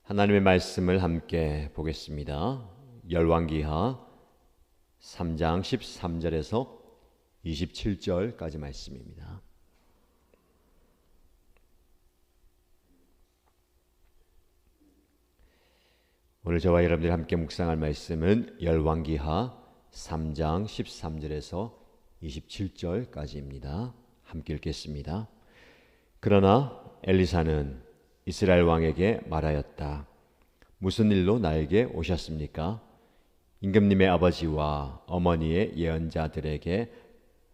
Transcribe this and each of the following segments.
하나님의 말씀을 함께 보겠습니다. 열왕기하 3장 13절에서 27절까지 말씀입니다. 오늘 저와 여러분들이 함께 묵상할 말씀은 열왕기하 3장 13절에서 27절까지입니다. 함께 읽겠습니다. 그러나 엘리사는 이스라엘 왕에게 말하였다. 무슨 일로 나에게 오셨습니까? 임금님의 아버지와 어머니의 예언자들에게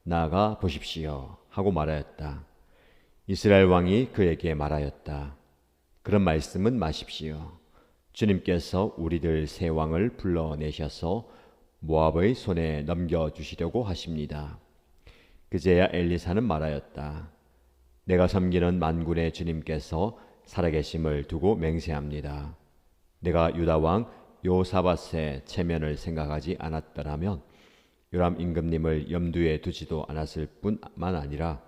나아가 보십시오 하고 말하였다. 이스라엘 왕이 그에게 말하였다. 그런 말씀은 마십시오. 주님께서 우리들 세 왕을 불러내셔서 모압의 손에 넘겨주시려고 하십니다. 그제야 엘리사는 말하였다. 내가 섬기는 만군의 주님께서 살아계심을 두고 맹세합니다. 내가 유다 왕 요사밧의 체면을 생각하지 않았더라면 요람 임금님을 염두에 두지도 않았을 뿐만 아니라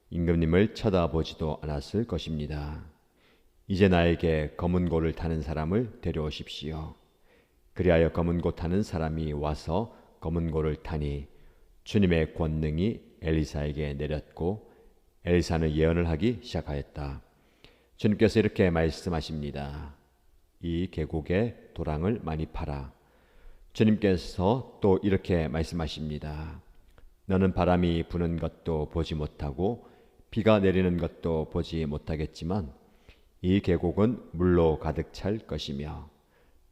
임금님을 쳐다보지도 않았을 것입니다. 이제 나에게 검은 고를 타는 사람을 데려오십시오. 그리하여 검은 고 타는 사람이 와서 검은 고를 타니 주님의 권능이 엘리사에게 내렸고 엘리사는 예언을 하기 시작하였다. 주님께서 이렇게 말씀하십니다. 이 계곡에 도랑을 많이 파라. 주님께서 또 이렇게 말씀하십니다. 너는 바람이 부는 것도 보지 못하고 비가 내리는 것도 보지 못하겠지만 이 계곡은 물로 가득 찰 것이며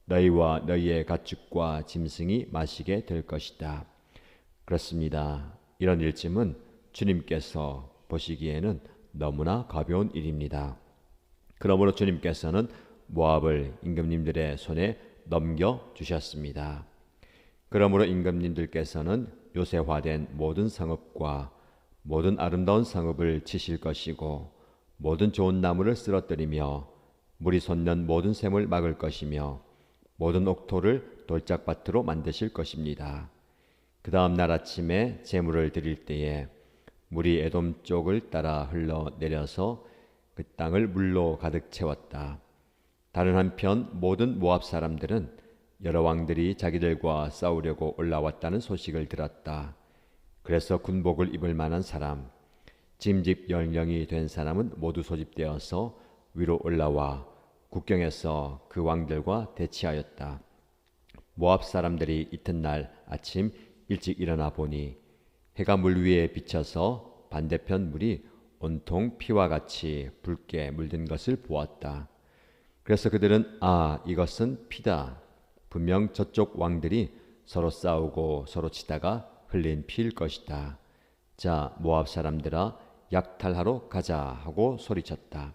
너희와 너희의 가축과 짐승이 마시게 될 것이다. 그렇습니다. 이런 일쯤은 주님께서 보시기에는 너무나 가벼운 일입니다. 그러므로 주님께서는 모압을 임금님들의 손에 넘겨주셨습니다. 그러므로 임금님들께서는 요새화된 모든 성읍과 모든 아름다운 성읍을 치실 것이고 모든 좋은 나무를 쓰러뜨리며 물이 솟는 모든 샘을 막을 것이며 모든 옥토를 돌짝밭으로 만드실 것입니다. 그 다음 날 아침에 제물을 드릴 때에 물이 에돔 쪽을 따라 흘러내려서 그 땅을 물로 가득 채웠다. 다른 한편 모든 모압 사람들은 여러 왕들이 자기들과 싸우려고 올라왔다는 소식을 들었다. 그래서 군복을 입을 만한 사람, 짐집 연령이 된 사람은 모두 소집되어서 위로 올라와 국경에서 그 왕들과 대치하였다. 모압 사람들이 이튿날 아침 일찍 일어나 보니 해가 물 위에 비쳐서 반대편 물이 온통 피와 같이 붉게 물든 것을 보았다. 그래서 그들은 이것은 피다. 분명 저쪽 왕들이 서로 싸우고 서로 치다가 흘린 피일 것이다. 자, 모압 사람들아 약탈하러 가자 하고 소리쳤다.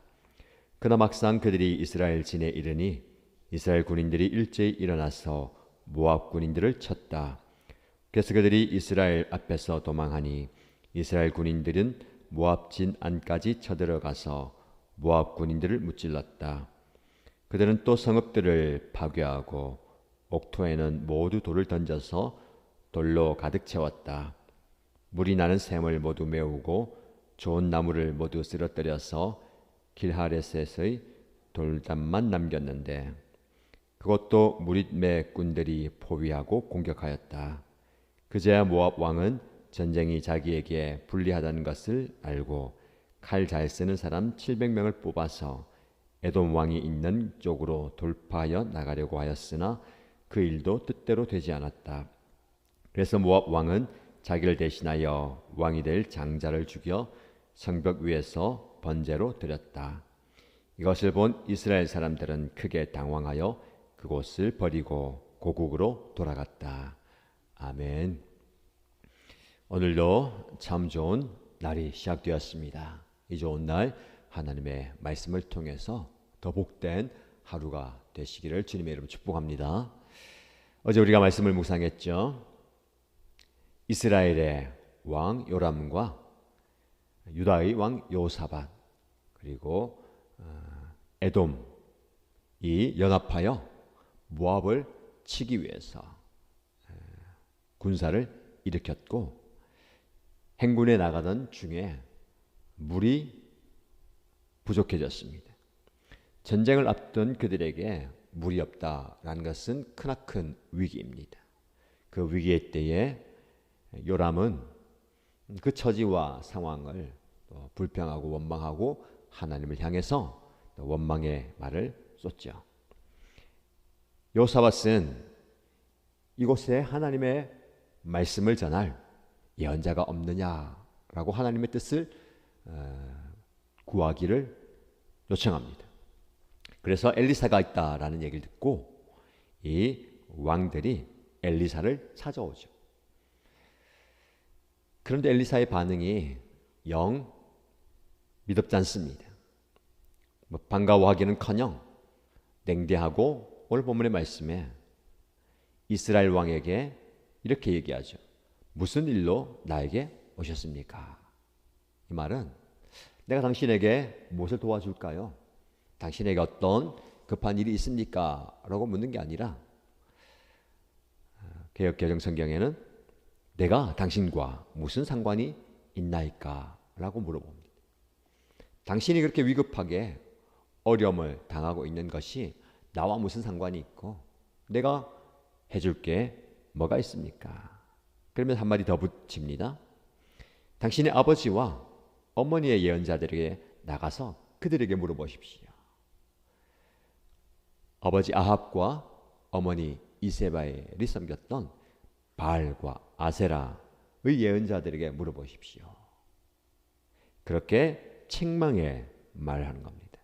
그러나 막상 그들이 이스라엘 진에 이르니 이스라엘 군인들이 일제히 일어나서 모압 군인들을 쳤다. 그래서 그들이 이스라엘 앞에서 도망하니 이스라엘 군인들은 모압 진 안까지 쳐들어가서 모압 군인들을 무찔렀다. 그들은 또 성읍들을 파괴하고 옥토에는 모두 돌을 던져서 돌로 가득 채웠다. 물이 나는 샘을 모두 메우고 좋은 나무를 모두 쓰러뜨려서 길하레셋의 돌담만 남겼는데 그것도 무릿매 꾼들이 포위하고 공격하였다. 그제야 모압 왕은 전쟁이 자기에게 불리하다는 것을 알고 칼 잘 쓰는 사람 700명을 뽑아서 에돔 왕이 있는 쪽으로 돌파하여 나가려고 하였으나 그 일도 뜻대로 되지 않았다. 그래서 모압 왕은 자기를 대신하여 왕이 될 장자를 죽여 성벽 위에서 번제로 드렸다. 이것을 본 이스라엘 사람들은 크게 당황하여 그곳을 버리고 고국으로 돌아갔다. 아멘. 오늘도 참 좋은 날이 시작되었습니다. 이 좋은 날 하나님의 말씀을 통해서 더 복된 하루가 되시기를 주님의 이름으로 축복합니다. 어제 우리가 말씀을 묵상했죠. 이스라엘의 왕 요람과 유다의 왕 요사밧 그리고 에돔이 연합하여 모압을 치기 위해서 군사를 일으켰고 행군에 나가던 중에 물이 부족해졌습니다. 전쟁을 앞둔 그들에게 물이 없다라는 것은 크나큰 위기입니다. 그 위기의 때에 요람은 그 처지와 상황을 불평하고 원망하고 하나님을 향해서 원망의 말을 쏟죠. 요사밧은 이곳에 하나님의 말씀을 전할 예언자가 없느냐라고 하나님의 뜻을 구하기를 요청합니다. 그래서 엘리사가 있다라는 얘기를 듣고 이 왕들이 엘리사를 찾아오죠. 그런데 엘리사의 반응이 영 미덥지 않습니다. 반가워하기는커녕 냉대하고 오늘 본문의 말씀에 이스라엘 왕에게 이렇게 얘기하죠. 무슨 일로 나에게 오셨습니까? 이 말은 내가 당신에게 무엇을 도와줄까요? 당신에게 어떤 급한 일이 있습니까? 라고 묻는 게 아니라 개역개정 성경에는 내가 당신과 무슨 상관이 있나이까? 라고 물어봅니다. 당신이 그렇게 위급하게 어려움을 당하고 있는 것이 나와 무슨 상관이 있고 내가 해줄 게 뭐가 있습니까? 그러면 한마디 더 붙입니다. 당신의 아버지와 어머니의 예언자들에게 나가서 그들에게 물어보십시오. 아버지 아합과 어머니 이세바엘이 섬겼던 바알과 아세라의 예언자들에게 물어보십시오. 그렇게 책망에 말하는 겁니다.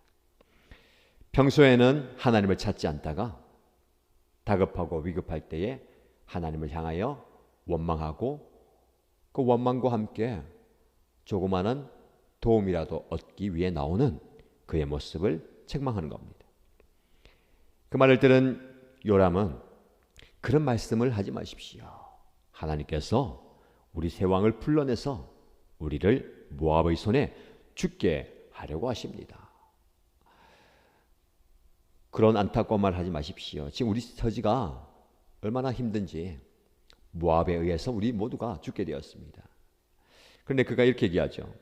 평소에는 하나님을 찾지 않다가 다급하고 위급할 때에 하나님을 향하여 원망하고 그 원망과 함께 조그마한 도움이라도 얻기 위해 나오는 그의 모습을 책망하는 겁니다. 그 말을 들은 요람은 그런 말씀을 하지 마십시오. 하나님께서 우리 세 왕을 불러내서 우리를 모압의 손에 죽게 하려고 하십니다. 그런 안타까운 말 하지 마십시오. 지금 우리 처지가 얼마나 힘든지 모압에 의해서 우리 모두가 죽게 되었습니다. 그런데 그가 이렇게 얘기하죠.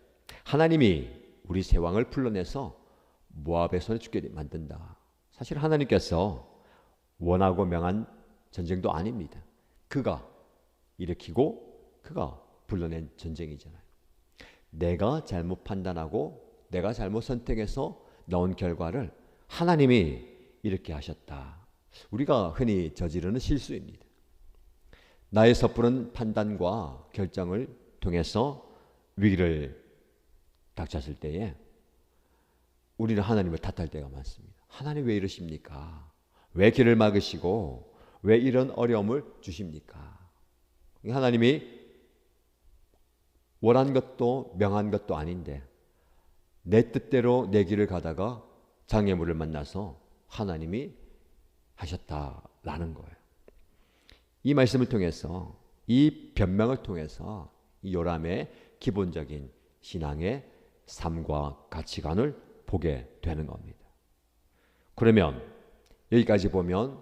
하나님이 우리 세 왕을 불러내서 모압의 손에 죽게 만든다. 사실 하나님께서 원하고 명한 전쟁도 아닙니다. 그가 일으키고 그가 불러낸 전쟁이잖아요. 내가 잘못 판단하고 내가 잘못 선택해서 나온 결과를 하나님이 이렇게 하셨다. 우리가 흔히 저지르는 실수입니다. 나의 섣부른 판단과 결정을 통해서 위기를 닥쳤을 때에 우리는 하나님을 탓할 때가 많습니다. 하나님 왜 이러십니까? 왜 길을 막으시고 왜 이런 어려움을 주십니까? 하나님이 원한 것도 명한 것도 아닌데 내 뜻대로 내 길을 가다가 장애물을 만나서 하나님이 하셨다라는 거예요. 이 말씀을 통해서 이 변명을 통해서 이 요람의 기본적인 신앙의 삶과 가치관을 보게 되는 겁니다. 그러면 여기까지 보면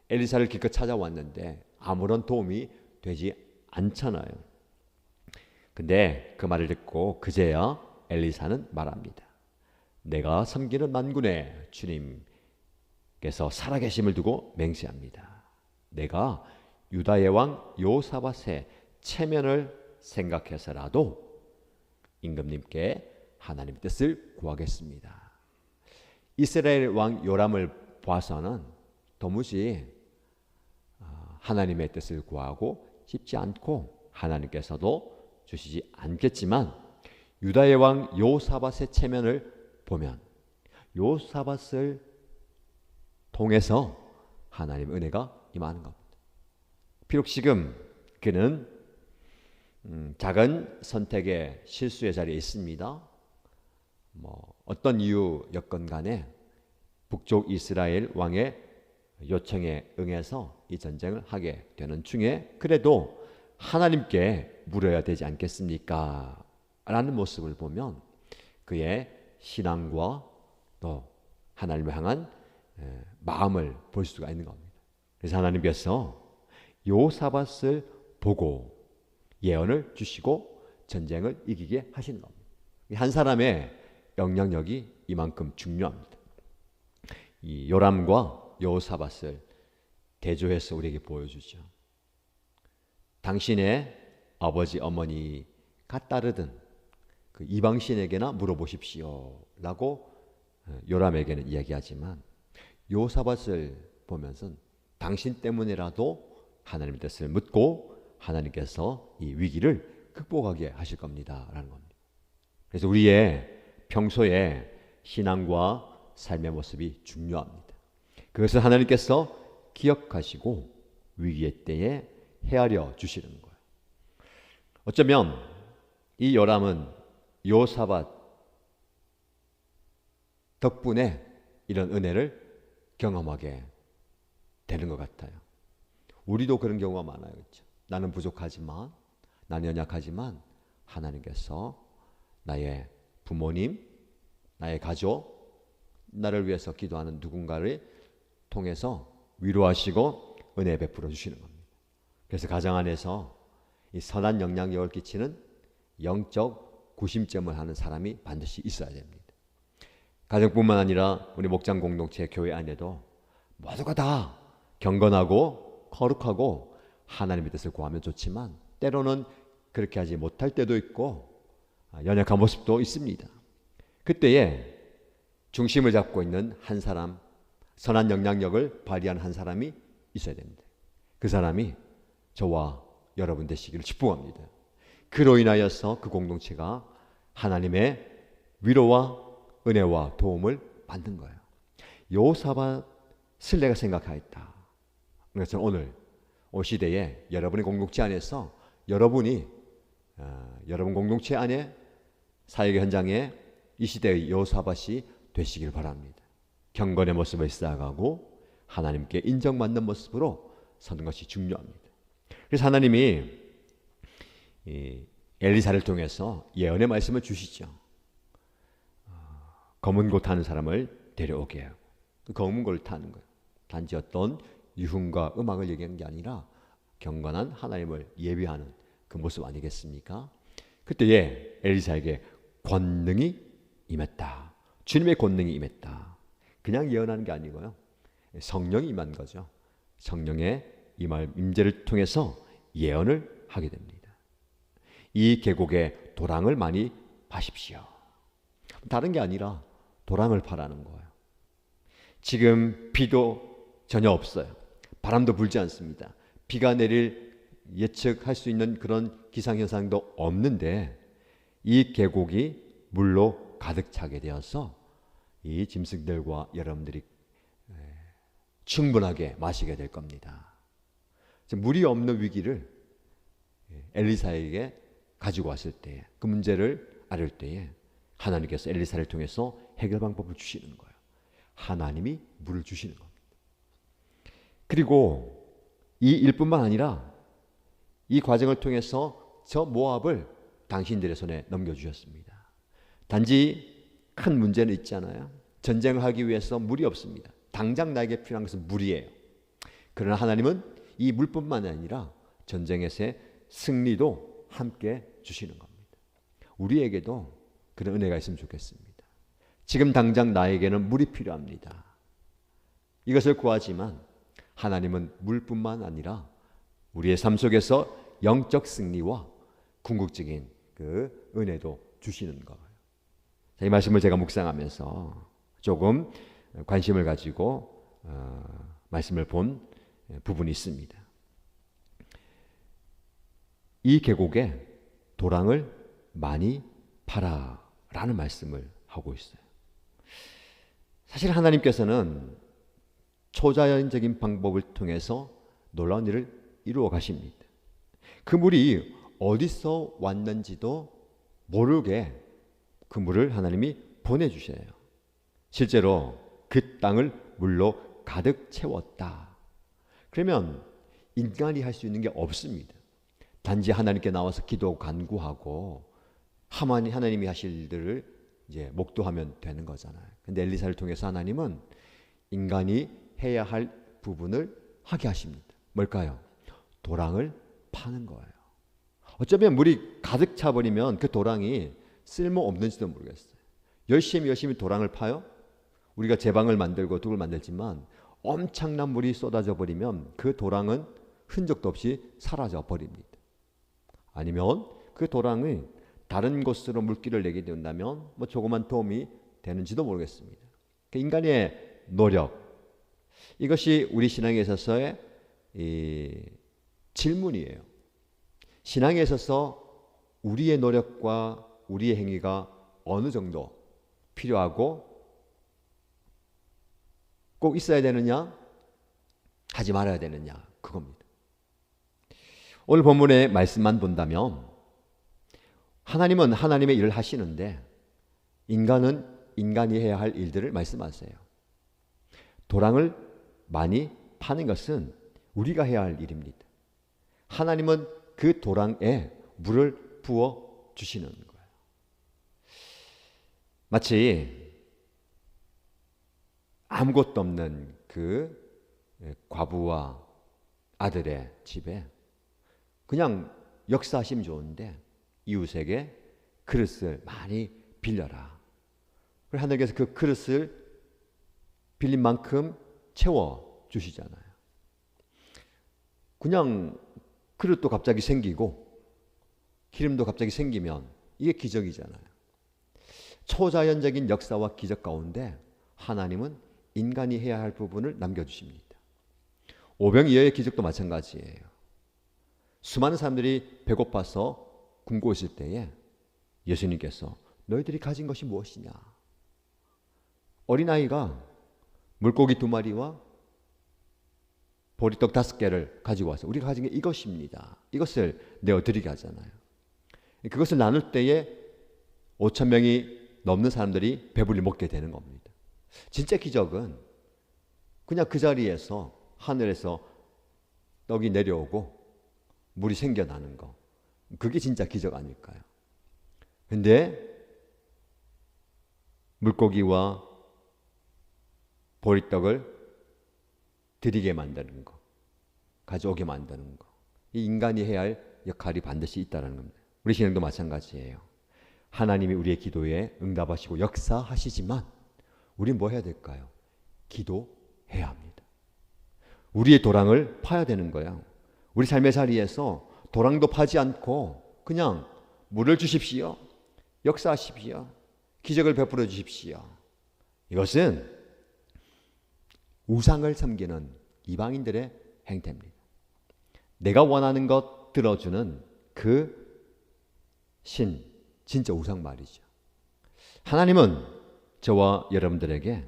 엘리사를 기껏 찾아왔는데 아무런 도움이 되지 않잖아요. 근데 그 말을 듣고 그제야 엘리사는 말합니다. 내가 섬기는 만군의 주님께서 살아계심을 두고 맹세합니다. 내가 유다의 왕 요사밧의 체면을 생각해서라도 임금님께 하나님의 뜻을 구하겠습니다. 이스라엘 왕 요람을 봐서는 도무지 하나님의 뜻을 구하고 싶지 않고 하나님께서도 주시지 않겠지만 유다의 왕 요사밧의 체면을 보면 요사밧을 통해서 하나님의 은혜가 임하는 겁니다. 비록 지금 그는 작은 선택의 실수의 자리에 있습니다. 어떤 이유 여건 간에 북쪽 이스라엘 왕의 요청에 응해서 이 전쟁을 하게 되는 중에 그래도 하나님께 물어야 되지 않겠습니까? 라는 모습을 보면 그의 신앙과 또 하나님을 향한 마음을 볼 수가 있는 겁니다. 그래서 하나님께서 요사밧을 보고 예언을 주시고 전쟁을 이기게 하시는 겁니다. 한 사람의 영향력이 이만큼 중요합니다. 이 요람과 여호사밧을 대조해서 우리에게 보여주죠. 당신의 아버지 어머니가 따르던 그 이방신에게나 물어보십시오 라고 요람에게는 이야기하지만, 여호사밧을 보면서 당신 때문에라도 하나님의 뜻을 묻고 하나님께서 이 위기를 극복하게 하실 겁니다 라는 겁니다. 그래서 우리의 평소에 신앙과 삶의 모습이 중요합니다. 그것을 하나님께서 기억하시고 위기의 때에 헤아려 주시는 거예요. 어쩌면 이 요람은 여호사밧 덕분에 이런 은혜를 경험하게 되는 것 같아요. 우리도 그런 경우가 많아요. 그렇죠? 나는 부족하지만, 나는 연약하지만 하나님께서 나의 부모님, 나의 가족, 나를 위해서 기도하는 누군가를 통해서 위로하시고 은혜 베풀어 주시는 겁니다. 그래서 가정 안에서 이 선한 영향력을 끼치는 영적 구심점을 하는 사람이 반드시 있어야 됩니다. 가정뿐만 아니라 우리 목장 공동체 교회 안에도 모두가 다 경건하고 거룩하고 하나님의 뜻을 구하면 좋지만, 때로는 그렇게 하지 못할 때도 있고 연약한 모습도 있습니다. 그때에 중심을 잡고 있는 한 사람, 선한 영향력을 발휘하는 한 사람이 있어야 됩니다. 그 사람이 저와 여러분 되시기를 축복합니다. 그로 인하여서 그 공동체가 하나님의 위로와 은혜와 도움을 받는 거예요. 여호사밧을 내가 생각하였다. 그래서 오늘 이 시대에 여러분의 공동체 안에서 여러분 공동체 안에 사역의 현장에 이 시대의 여호사밧이 되시길 바랍니다. 경건의 모습을 쌓아가고 하나님께 인정받는 모습으로 사는 것이 중요합니다. 그래서 하나님이 엘리사를 통해서 예언의 말씀을 주시죠. 검은 고 타는 사람을 데려오게 하고, 그 검은 고를 타는 거예요. 단지 어떤 유흥과 음악을 얘기하는 게 아니라 경건한 하나님을 예비하는 그 모습 아니겠습니까? 그때에 엘리사에게 권능이 임했다. 주님의 권능이 임했다. 그냥 예언하는 게 아니고요, 성령이 임한 거죠. 성령의 임재를 통해서 예언을 하게 됩니다. 이 계곡에 도랑을 많이 파십시오. 다른 게 아니라 도랑을 파라는 거예요. 지금 비도 전혀 없어요. 바람도 불지 않습니다. 비가 내릴 예측할 수 있는 그런 기상현상도 없는데, 이 계곡이 물로 가득 차게 되어서 이 짐승들과 여러분들이 충분하게 마시게 될 겁니다. 물이 없는 위기를 엘리사에게 가지고 왔을 때, 그 문제를 앓을 때에 하나님께서 엘리사를 통해서 해결 방법을 주시는 거예요. 하나님이 물을 주시는 겁니다. 그리고 이 일뿐만 아니라 이 과정을 통해서 저 모압을 당신들의 손에 넘겨주셨습니다. 단지 큰 문제는 있잖아요. 전쟁을 하기 위해서 물이 없습니다. 당장 나에게 필요한 것은 물이에요. 그러나 하나님은 이 물뿐만 아니라 전쟁에서의 승리도 함께 주시는 겁니다. 우리에게도 그런 은혜가 있으면 좋겠습니다. 지금 당장 나에게는 물이 필요합니다. 이것을 구하지만 하나님은 물뿐만 아니라 우리의 삶 속에서 영적 승리와 궁극적인 그 은혜도 주시는 거예요. 이 말씀을 제가 묵상하면서 조금 관심을 가지고 말씀을 본 부분이 있습니다. 이 계곡에 도랑을 많이 파라라는 말씀을 하고 있어요. 사실 하나님께서는 초자연적인 방법을 통해서 놀라운 일을 이루어 가십니다. 그 물이 어디서 왔는지도 모르게 그 물을 하나님이 보내주셔요. 실제로 그 땅을 물로 가득 채웠다. 그러면 인간이 할 수 있는 게 없습니다. 단지 하나님께 나와서 기도하고 간구하고 하나님이 하실 일들을 이제 목도하면 되는 거잖아요. 근데 엘리사를 통해서 하나님은 인간이 해야 할 부분을 하게 하십니다. 뭘까요? 도랑을 파는 거예요. 어쩌면 물이 가득 차버리면 그 도랑이 쓸모없는지도 모르겠어요. 열심히 도랑을 파요? 우리가 제방을 만들고 둑을 만들지만 엄청난 물이 쏟아져 버리면 그 도랑은 흔적도 없이 사라져 버립니다. 아니면 그 도랑이 다른 곳으로 물기를 내게 된다면 뭐 조그만 도움이 되는지도 모르겠습니다. 인간의 노력, 이것이 우리 신앙에 있어서의 질문이에요. 신앙에 있어서 우리의 노력과 우리의 행위가 어느 정도 필요하고 꼭 있어야 되느냐, 하지 말아야 되느냐, 그겁니다. 오늘 본문의 말씀만 본다면 하나님은 하나님의 일을 하시는데 인간은 인간이 해야 할 일들을 말씀하세요. 도랑을 많이 파는 것은 우리가 해야 할 일입니다. 하나님은 그 도랑에 물을 부어 주시는 거예요. 마치 아무것도 없는 그 과부와 아들의 집에 그냥 역사하시면 좋은데 이웃에게 그릇을 많이 빌려라. 그래서 하나님께서 그 그릇을 빌린 만큼 채워 주시잖아요. 그냥 그릇도 갑자기 생기고 기름도 갑자기 생기면 이게 기적이잖아요. 초자연적인 역사와 기적 가운데 하나님은 인간이 해야 할 부분을 남겨주십니다. 오병이어의 기적도 마찬가지예요. 수많은 사람들이 배고파서 굶고 있을 때에 예수님께서 너희들이 가진 것이 무엇이냐? 어린아이가 물고기 2마리와 보리떡 5개를 가지고 와서 우리가 가진 게 이것입니다. 이것을 내어드리게 하잖아요. 그것을 나눌 때에 5,000명이 넘는 사람들이 배불리 먹게 되는 겁니다. 진짜 기적은 그냥 그 자리에서 하늘에서 떡이 내려오고 물이 생겨나는 거. 그게 진짜 기적 아닐까요? 근데 물고기와 보리떡을 드리게 만드는 거, 가져오게 만드는 거, 이 인간이 해야 할 역할이 반드시 있다는 겁니다. 우리 신앙도 마찬가지예요. 하나님이 우리의 기도에 응답하시고 역사하시지만 우리는 뭐 해야 될까요? 기도해야 합니다. 우리의 도랑을 파야 되는 거예요. 우리 삶의 자리에서 도랑도 파지 않고 그냥 물을 주십시오. 역사하십시오. 기적을 베풀어 주십시오. 이것은 우상을 섬기는 이방인들의 행태입니다. 내가 원하는 것 들어주는 그 신, 진짜 우상 말이죠. 하나님은 저와 여러분들에게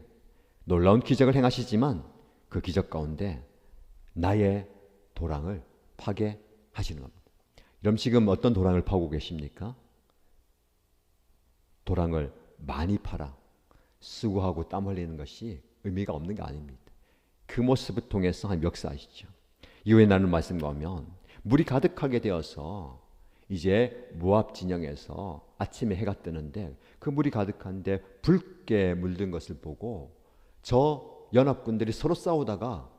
놀라운 기적을 행하시지만 그 기적 가운데 나의 도랑을 파게 하시는 겁니다. 여러분 지금 어떤 도랑을 파고 계십니까? 도랑을 많이 팔아 수고하고 땀 흘리는 것이 의미가 없는 게 아닙니다. 그 모습을 통해서 하나님 역사하시죠. 이후에 나눈 말씀 보면 물이 가득하게 되어서 이제 모압 진영에서 아침에 해가 뜨는데 그 물이 가득한데 붉게 물든 것을 보고 저 연합군들이 서로 싸우다가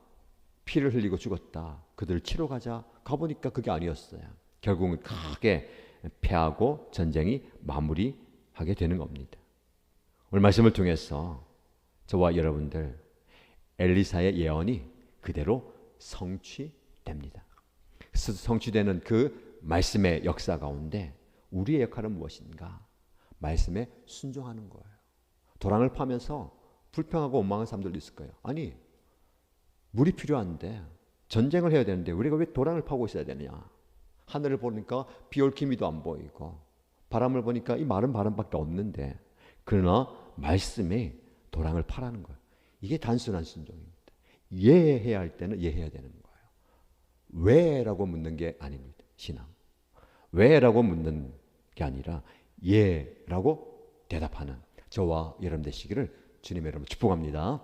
피를 흘리고 죽었다. 그들을 치러 가보니까 그게 아니었어요. 결국은 크게 패하고 전쟁이 마무리하게 되는 겁니다. 오늘 말씀을 통해서 저와 여러분들 엘리사의 예언이 그대로 성취됩니다. 성취되는 그 말씀의 역사 가운데 우리의 역할은 무엇인가? 말씀에 순종하는 거예요. 도랑을 파면서 불평하고 원망하는 사람들도 있을 거예요. 아니, 물이 필요한데 전쟁을 해야 되는데 우리가 왜 도랑을 파고 있어야 되느냐? 하늘을 보니까 비 올 기미도 안 보이고 바람을 보니까 이 마른 바람밖에 없는데 그러나 말씀에 도랑을 파라는 거예요. 이게 단순한 순종입니다. 예해야 할 때는 예해야 되는 거예요. 왜라고 묻는 게 아닙니다. 신앙. 왜라고 묻는 게 아니라 예라고 대답하는 저와 여러분 되시기를 주님의 이름으로 축복합니다.